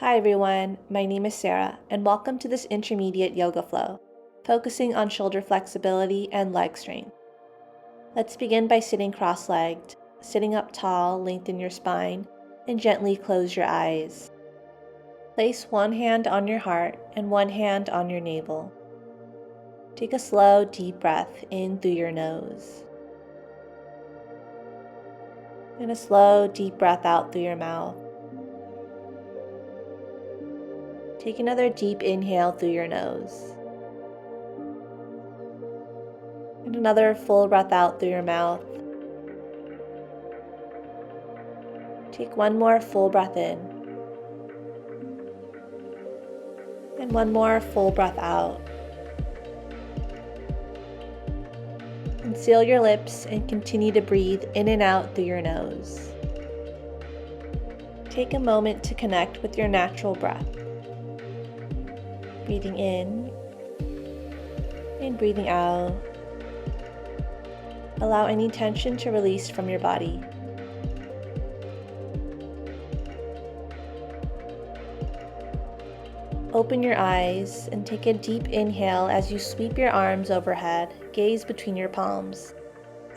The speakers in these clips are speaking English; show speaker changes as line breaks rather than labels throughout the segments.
Hi everyone, my name is Sarah, and welcome to this intermediate yoga flow, focusing on shoulder flexibility and leg strength. Let's begin by sitting cross-legged. Sitting up tall, lengthen your spine, and gently close your eyes. Place one hand on your heart and one hand on your navel. Take a slow, deep breath in through your nose, and a slow, deep breath out through your mouth. Take another deep inhale through your nose, and another full breath out through your mouth. Take one more full breath in, and one more full breath out. And seal your lips and continue to breathe in and out through your nose. Take a moment to connect with your natural breath. Breathing in and breathing out. Allow any tension to release from your body. Open your eyes and take a deep inhale as you sweep your arms overhead, gaze between your palms.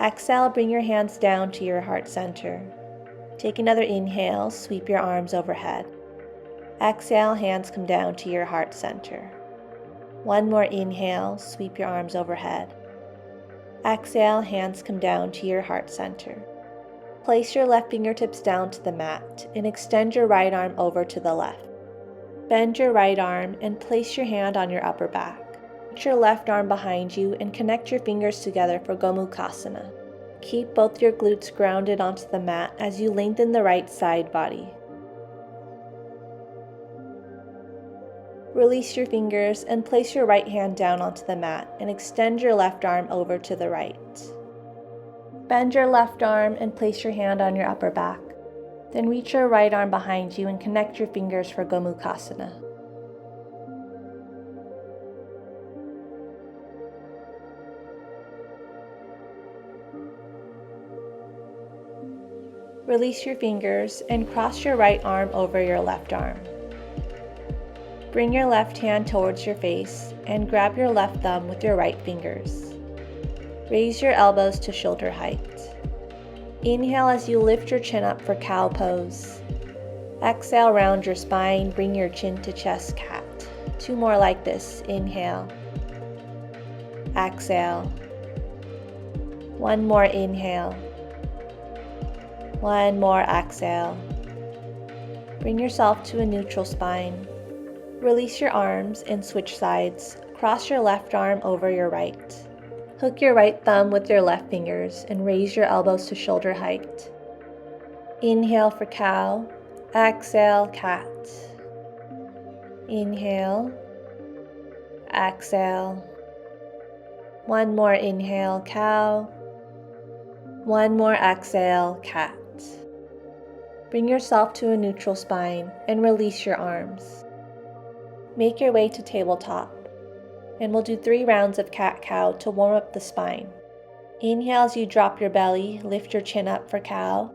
Exhale, bring your hands down to your heart center. Take another inhale, sweep your arms overhead. Exhale, hands come down to your heart center. One more inhale, sweep your arms overhead. Exhale, hands come down to your heart center. Place your left fingertips down to the mat and extend your right arm over to the left. Bend your right arm and place your hand on your upper back. Put your left arm behind you and connect your fingers together for gomukhasana. Keep both your glutes grounded onto the mat as you lengthen the right side body. Release your fingers and place your right hand down onto the mat and extend your left arm over to the right. Bend your left arm and place your hand on your upper back. Then reach your right arm behind you and connect your fingers for gomukhasana. Release your fingers and cross your right arm over your left arm. Bring your left hand towards your face and grab your left thumb with your right fingers. Raise your elbows to shoulder height. Inhale as you lift your chin up for cow pose. Exhale, round your spine, bring your chin to chest cat. Two more like this. Inhale. Exhale. One more inhale. One more exhale. Bring yourself to a neutral spine. Release your arms and switch sides. Cross your left arm over your right. Hook your right thumb with your left fingers and raise your elbows to shoulder height. Inhale for cow. Exhale, cat. Inhale. Exhale. One more inhale, cow. One more exhale, cat. Bring yourself to a neutral spine and release your arms. Make your way to tabletop, and we'll do 3 rounds of cat-cow to warm up the spine. Inhale as you drop your belly, lift your chin up for cow.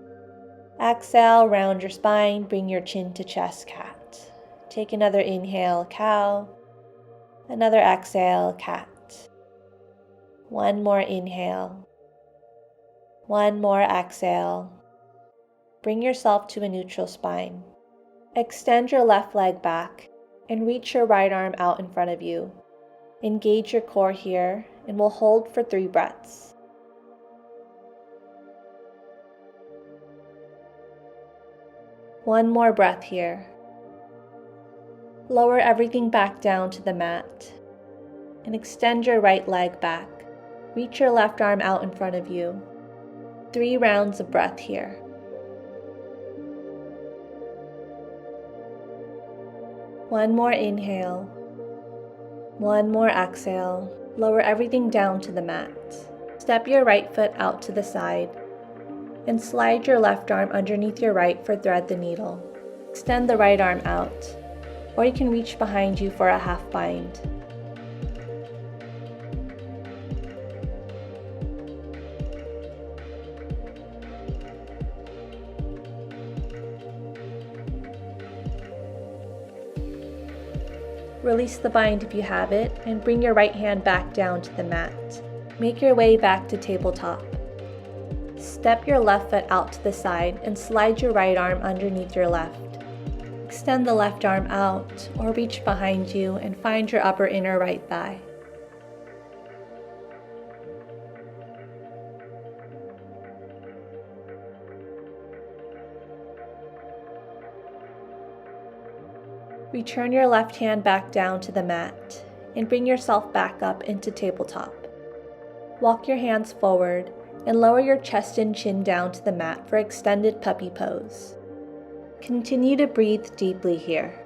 Exhale, round your spine, bring your chin to chest cat. Take another inhale, cow. Another exhale, cat. One more inhale. One more exhale. Bring yourself to a neutral spine. Extend your left leg back and reach your right arm out in front of you. Engage your core here, and we'll hold for 3 breaths. One more breath here. Lower everything back down to the mat, and extend your right leg back. Reach your left arm out in front of you. 3 rounds of breath here. One more inhale. One more exhale. Lower everything down to the mat. Step your right foot out to the side and slide your left arm underneath your right for thread the needle. Extend the right arm out, or you can reach behind you for a half bind. Release the bind if you have it, and bring your right hand back down to the mat. Make your way back to tabletop. Step your left foot out to the side and slide your right arm underneath your left. Extend the left arm out or reach behind you and find your upper inner right thigh. Return your left hand back down to the mat and bring yourself back up into tabletop. Walk your hands forward and lower your chest and chin down to the mat for extended puppy pose. Continue to breathe deeply here.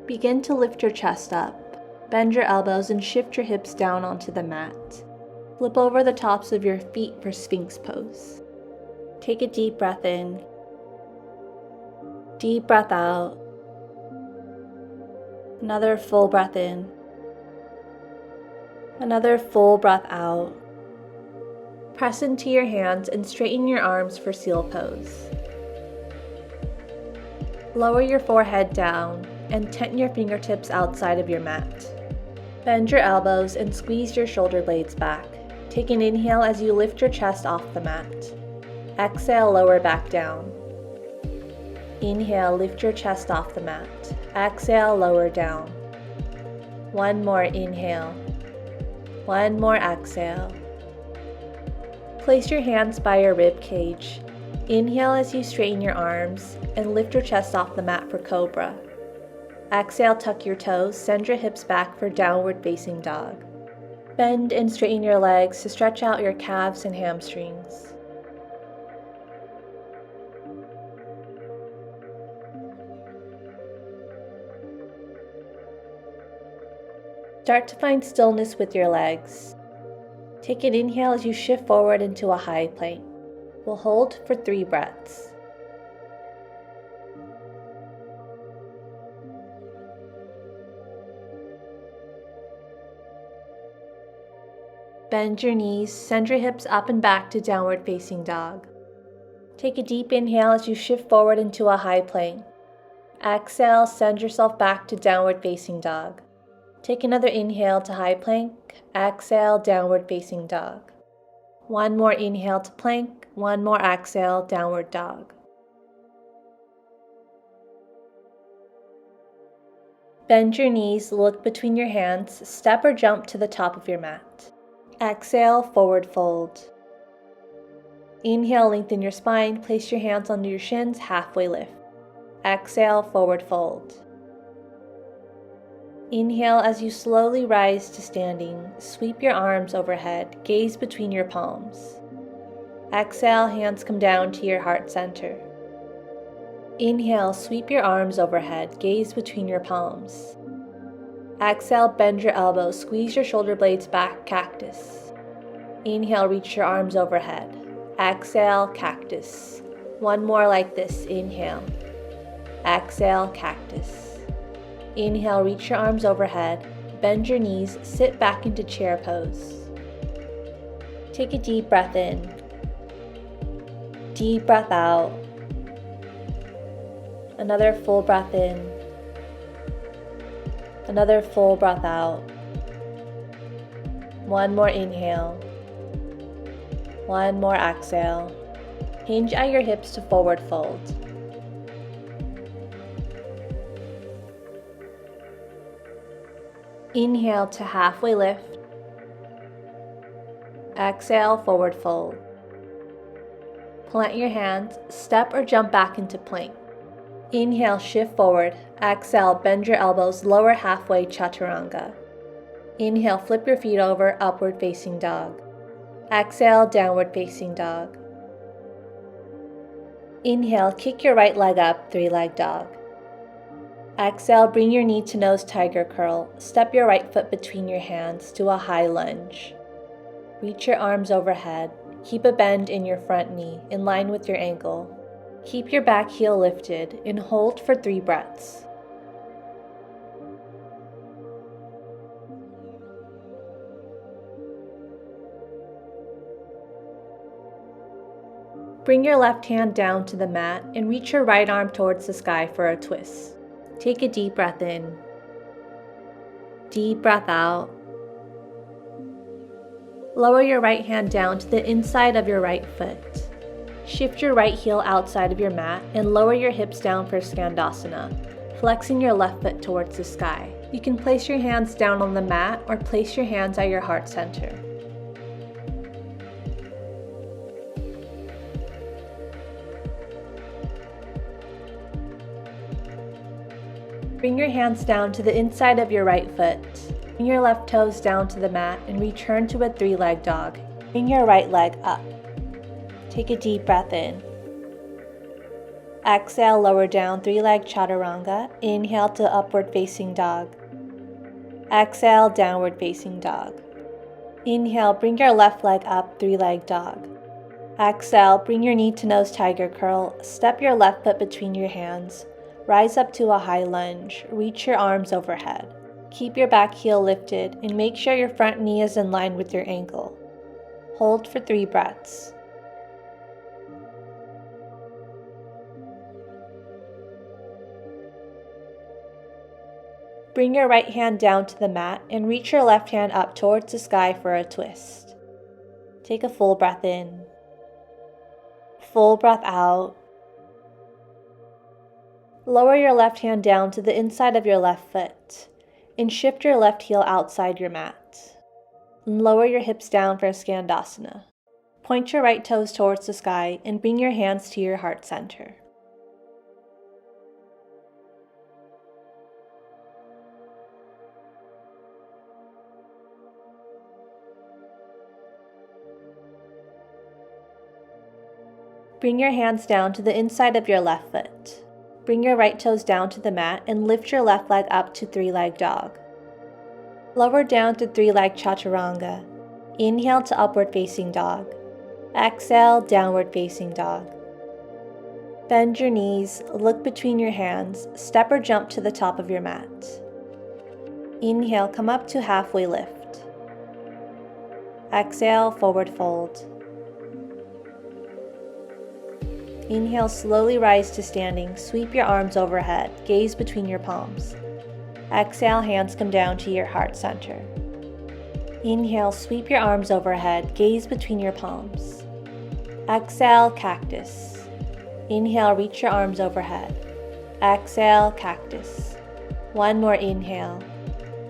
Begin to lift your chest up. Bend your elbows and shift your hips down onto the mat. Flip over the tops of your feet for Sphinx pose. Take a deep breath in. Deep breath out. Another full breath in. Another full breath out. Press into your hands and straighten your arms for seal pose. Lower your forehead down and tighten your fingertips outside of your mat. Bend your elbows and squeeze your shoulder blades back. Take an inhale as you lift your chest off the mat. Exhale, lower back down. Inhale, lift your chest off the mat. Exhale, lower down. One more inhale. One more exhale. Place your hands by your rib cage. Inhale as you straighten your arms and lift your chest off the mat for cobra. Exhale, tuck your toes, send your hips back for downward facing dog. Bend and straighten your legs to stretch out your calves and hamstrings. Start to find stillness with your legs. Take an inhale as you shift forward into a high plank. We'll hold for 3 breaths. Bend your knees, send your hips up and back to downward facing dog. Take a deep inhale as you shift forward into a high plank. Exhale, send yourself back to downward facing dog. Take another inhale to high plank. Exhale, downward facing dog. One more inhale to plank. One more exhale, downward dog. Bend your knees, look between your hands, step or jump to the top of your mat. Exhale, forward fold. Inhale, lengthen your spine, place your hands under your shins, halfway lift. Exhale, forward fold. Inhale as you slowly rise to standing, sweep your arms overhead, gaze between your palms. Exhale, hands come down to your heart center. Inhale, sweep your arms overhead, gaze between your palms. Exhale, bend your elbows, squeeze your shoulder blades back, cactus. Inhale, reach your arms overhead. Exhale, cactus. One more like this, inhale. Exhale, cactus. Inhale, reach your arms overhead, bend your knees, sit back into chair pose. Take a deep breath in. Deep breath out. Another full breath in. Another full breath out. One more inhale. One more exhale. Hinge at your hips to forward fold. Inhale to halfway lift. Exhale, forward fold. Plant your hands, step or jump back into plank. Inhale, shift forward. Exhale, bend your elbows, lower halfway, chaturanga. Inhale, flip your feet over, upward facing dog. Exhale, downward facing dog. Inhale, kick your right leg up, 3-leg dog. Exhale, bring your knee to nose tiger curl. Step your right foot between your hands to a high lunge. Reach your arms overhead. Keep a bend in your front knee, in line with your ankle. Keep your back heel lifted and hold for 3 breaths. Bring your left hand down to the mat and reach your right arm towards the sky for a twist. Take a deep breath in. Deep breath out. Lower your right hand down to the inside of your right foot. Shift your right heel outside of your mat and lower your hips down for Skandasana, flexing your left foot towards the sky. You can place your hands down on the mat or place your hands at your heart center. Bring your hands down to the inside of your right foot. Bring your left toes down to the mat and return to a three-leg dog. Bring your right leg up. Take a deep breath in. Exhale, lower down, three-leg chaturanga. Inhale to upward facing dog. Exhale, downward facing dog. Inhale, bring your left leg up, three-leg dog. Exhale, bring your knee to nose tiger curl. Step your left foot between your hands. Rise up to a high lunge. Reach your arms overhead. Keep your back heel lifted and make sure your front knee is in line with your ankle. Hold for 3 breaths. Bring your right hand down to the mat and reach your left hand up towards the sky for a twist. Take a full breath in. Full breath out. Lower your left hand down to the inside of your left foot and shift your left heel outside your mat. And lower your hips down for Skandasana. Point your right toes towards the sky and bring your hands to your heart center. Bring your hands down to the inside of your left foot. Bring your right toes down to the mat and lift your left leg up to three-leg dog. Lower down to three-leg chaturanga. Inhale to upward facing dog. Exhale, downward facing dog. Bend your knees, look between your hands, step or jump to the top of your mat. Inhale, come up to halfway lift. Exhale, forward fold. Inhale, slowly rise to standing, sweep your arms overhead, gaze between your palms. Exhale, hands come down to your heart center. Inhale, sweep your arms overhead, gaze between your palms. Exhale, cactus. Inhale, reach your arms overhead. Exhale, cactus. One more inhale.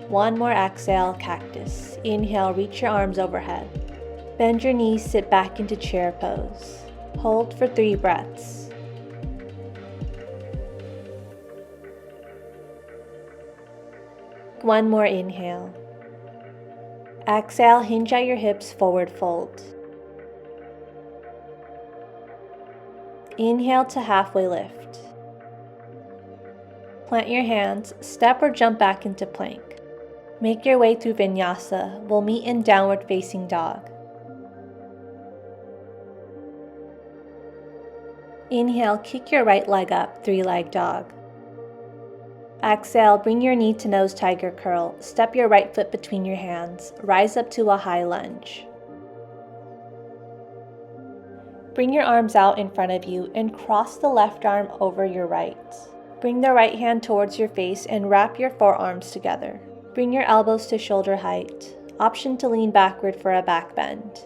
One more exhale, cactus. Inhale, reach your arms overhead. Bend your knees, sit back into chair pose. Hold for 3 breaths. One more inhale. Exhale, hinge at your hips, forward fold. Inhale to halfway lift. Plant your hands, step or jump back into plank. Make your way through vinyasa. We'll meet in downward facing dog. Inhale, kick your right leg up, three-leg dog. Exhale, bring your knee to nose tiger curl. Step your right foot between your hands. Rise up to a high lunge. Bring your arms out in front of you and cross the left arm over your right. Bring the right hand towards your face and wrap your forearms together. Bring your elbows to shoulder height. Option to lean backward for a back bend.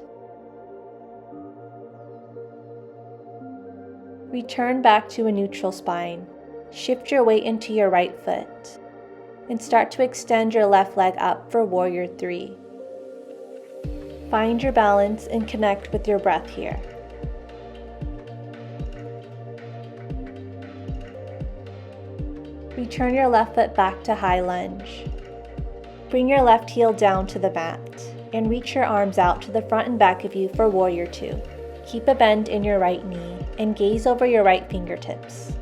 Return back to a neutral spine. Shift your weight into your right foot and start to extend your left leg up for Warrior 3. Find your balance and connect with your breath here. Return your left foot back to high lunge. Bring your left heel down to the mat and reach your arms out to the front and back of you for Warrior 2. Keep a bend in your right knee and gaze over your right fingertips.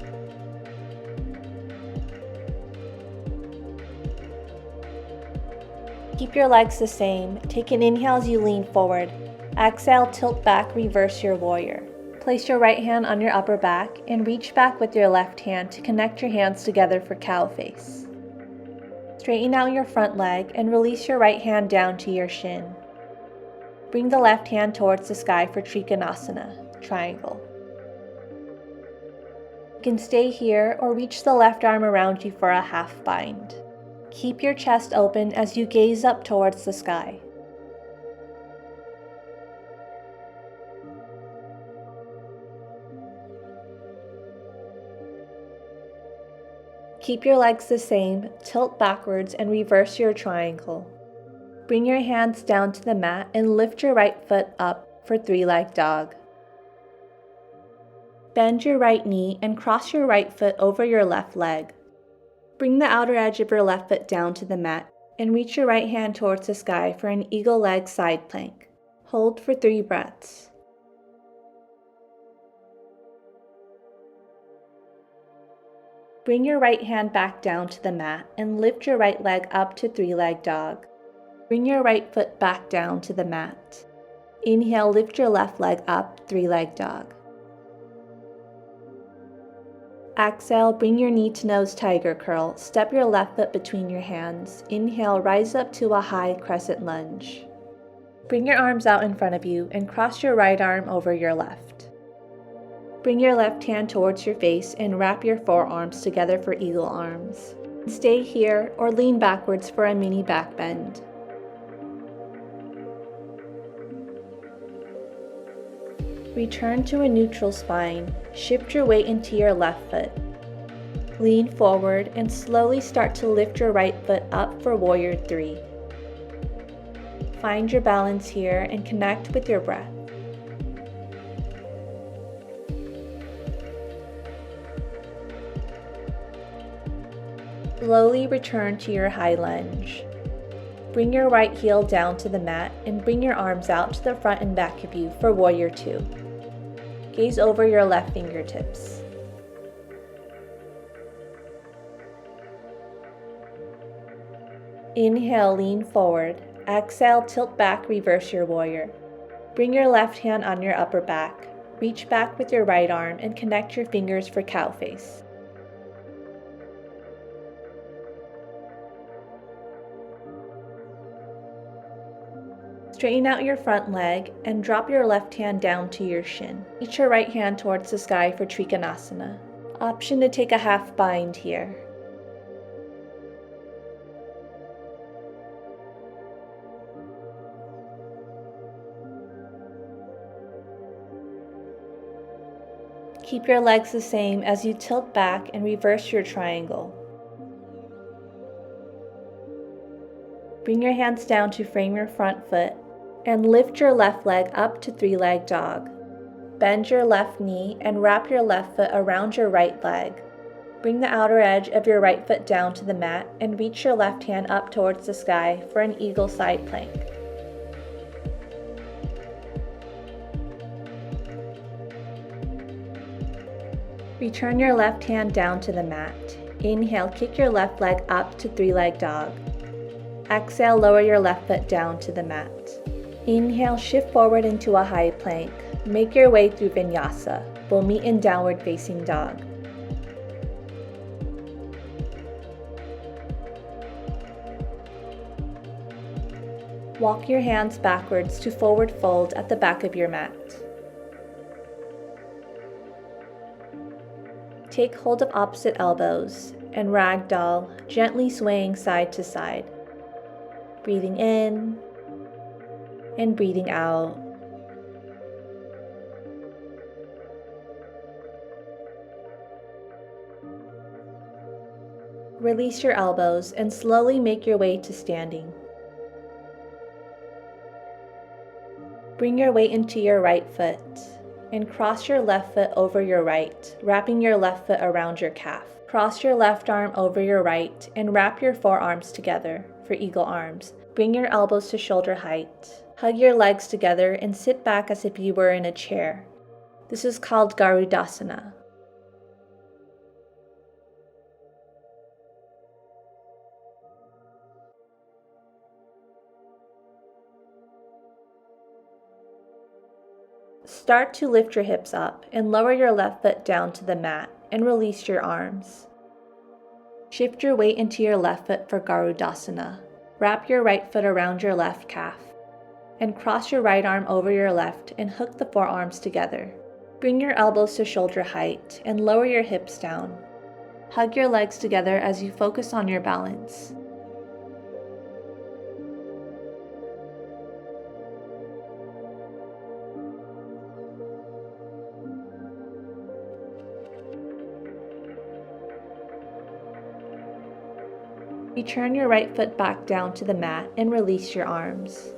Keep your legs the same. Take an inhale as you lean forward. Exhale, tilt back, reverse your warrior. Place your right hand on your upper back and reach back with your left hand to connect your hands together for cow face. Straighten out your front leg and release your right hand down to your shin. Bring the left hand towards the sky for Trikonasana, triangle. can stay here or reach the left arm around you for a half bind. Keep your chest open as you gaze up towards the sky. Keep your legs the same, tilt backwards and reverse your triangle. Bring your hands down to the mat and lift your right foot up for three-legged dog. Bend your right knee and cross your right foot over your left leg. Bring the outer edge of your left foot down to the mat and reach your right hand towards the sky for an eagle leg side plank. Hold for 3 breaths. Bring your right hand back down to the mat and lift your right leg up to three-legged dog. Bring your right foot back down to the mat. Inhale, lift your left leg up, three-legged dog. Exhale, bring your knee to nose tiger curl. Step your left foot between your hands. Inhale, rise up to a high crescent lunge. Bring your arms out in front of you and cross your right arm over your left. Bring your left hand towards your face and wrap your forearms together for eagle arms. Stay here or lean backwards for a mini back bend. Return to a neutral spine. Shift your weight into your left foot. Lean forward and slowly start to lift your right foot up for Warrior 3. Find your balance here and connect with your breath. Slowly return to your high lunge. Bring your right heel down to the mat and bring your arms out to the front and back of you for Warrior 2. Gaze over your left fingertips. Inhale, lean forward. Exhale, tilt back, reverse your warrior. Bring your left hand on your upper back. Reach back with your right arm and connect your fingers for cow face. Straighten out your front leg and drop your left hand down to your shin. Reach your right hand towards the sky for trikonasana. Option to take a half bind here. Keep your legs the same as you tilt back and reverse your triangle. Bring your hands down to frame your front foot and lift your left leg up to three-legged dog. Bend your left knee and wrap your left foot around your right leg. Bring the outer edge of your right foot down to the mat and reach your left hand up towards the sky for an eagle side plank. Return your left hand down to the mat. Inhale, kick your left leg up to three-legged dog. Exhale, lower your left foot down to the mat. Inhale, shift forward into a high plank. Make your way through vinyasa. We'll meet in downward facing dog. Walk your hands backwards to forward fold at the back of your mat. Take hold of opposite elbows and ragdoll, gently swaying side to side. Breathing in and breathing out. Release your elbows and slowly make your way to standing. Bring your weight into your right foot and cross your left foot over your right, wrapping your left foot around your calf. Cross your left arm over your right and wrap your forearms together for eagle arms. Bring your elbows to shoulder height. Hug your legs together and sit back as if you were in a chair. This is called garudasana. Start to lift your hips up and lower your left foot down to the mat and release your arms. Shift your weight into your left foot for garudasana. Wrap your right foot around your left calf and cross your right arm over your left and hook the forearms together. Bring your elbows to shoulder height and lower your hips down. Hug your legs together as you focus on your balance. Return your right foot back down to the mat and release your arms.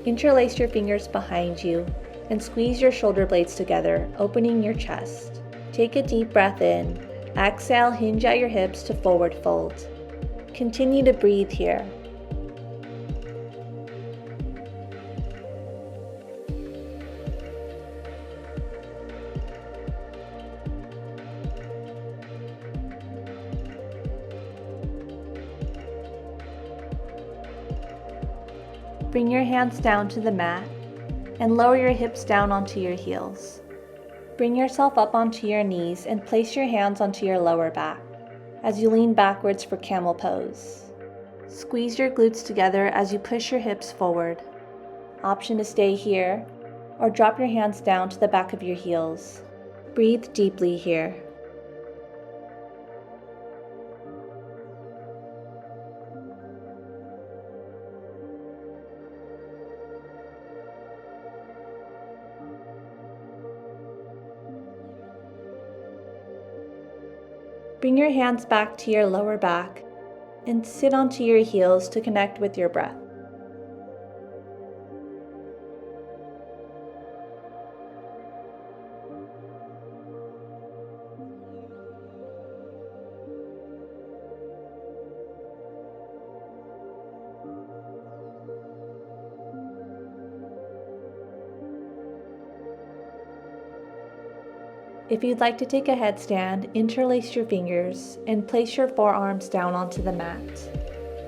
Interlace your fingers behind you and squeeze your shoulder blades together, opening your chest. Take a deep breath in. Exhale, hinge at your hips to forward fold. Continue to breathe here. Bring your hands down to the mat and lower your hips down onto your heels. Bring yourself up onto your knees and place your hands onto your lower back as you lean backwards for camel pose. Squeeze your glutes together as you push your hips forward. Option to stay here or drop your hands down to the back of your heels. Breathe deeply here. Bring your hands back to your lower back and sit onto your heels to connect with your breath. If you'd like to take a headstand, interlace your fingers and place your forearms down onto the mat.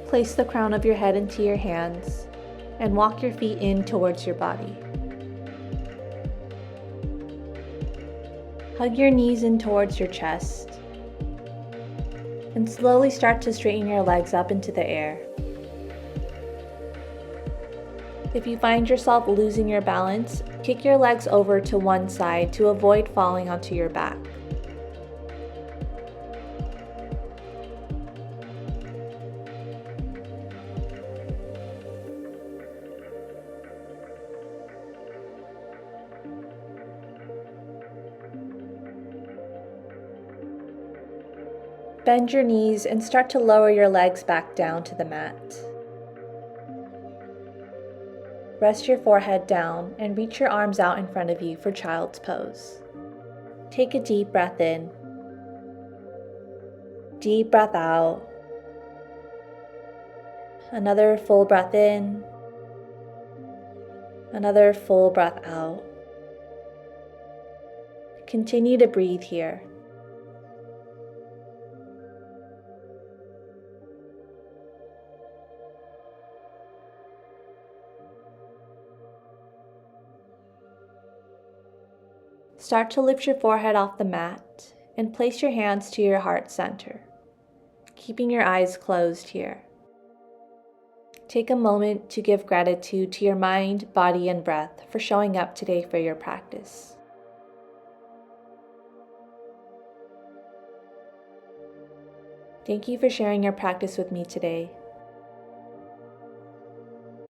Place the crown of your head into your hands and walk your feet in towards your body. Hug your knees in towards your chest and slowly start to straighten your legs up into the air. If you find yourself losing your balance, kick your legs over to one side to avoid falling onto your back. Bend your knees and start to lower your legs back down to the mat. Rest your forehead down and reach your arms out in front of you for child's pose. Take a deep breath in. Deep breath out. Another full breath in. Another full breath out. Continue to breathe here. Start to lift your forehead off the mat and place your hands to your heart center, keeping your eyes closed here. Take a moment to give gratitude to your mind, body, and breath for showing up today for your practice. Thank you for sharing your practice with me today.